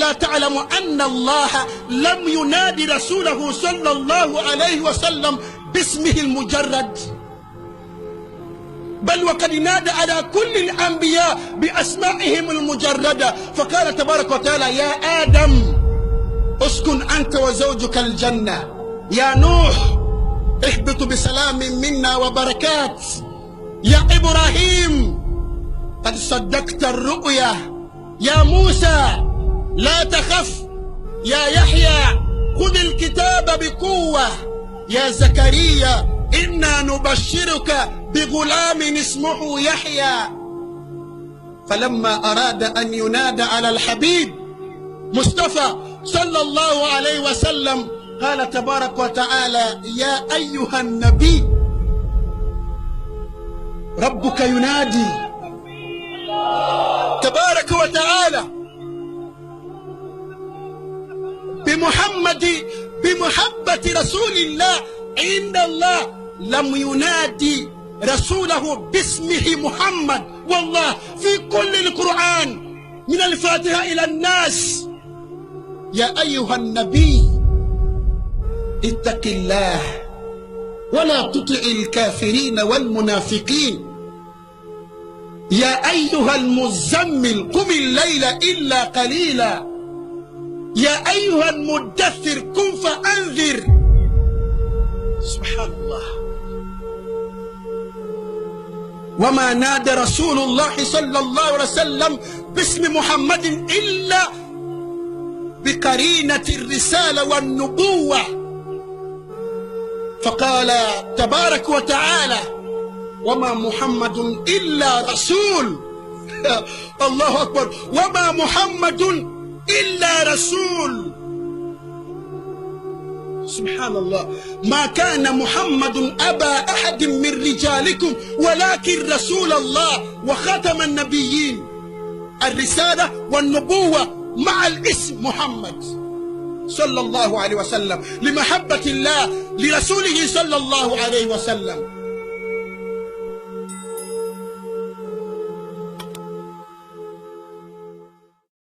ألا تعلم أن الله لم ينادي رسوله صلى الله عليه وسلم باسمه المجرد، بل وقد نادى على كل الأنبياء بأسمائهم المجردة. فقال تبارك وتعالى: يا آدم اسكن أنت وزوجك الجنة، يا نوح اهبط بسلام منا وبركات، يا إبراهيم قد صدقت الرؤيا، يا موسى لا تخف، يا يحيى خذ الكتاب بقوة، يا زكريا إنا نبشرك بغلام اسمه يحيى. فلما أراد أن ينادى على الحبيب مصطفى صلى الله عليه وسلم قال تبارك وتعالى: يا أيها النبي ربك ينادي تبارك وتعالى بمحبة رسول الله عند الله، لم ينادي رسوله باسمه محمد. والله في كل القرآن من الفاتحة إلى الناس: يا أيها النبي اتق الله ولا تطع الكافرين والمنافقين، يا أيها المزمل قم الليل إلا قليلا، يا أيها المدثر قم فأنذر. سبحان الله. وما نادى رسول الله صلى الله عليه وسلم باسم محمد إلا بقرينة الرسالة والنبوة. فقال تبارك وتعالى: وما محمد إلا رسول. الله أكبر. وما محمد إلا رسول. سبحان الله. ما كان محمد أبا أحد من رجالكم ولكن رسول الله وخاتم النبيين. الرسالة والنبوة مع الاسم محمد صلى الله عليه وسلم، لمحبة الله لرسوله صلى الله عليه وسلم.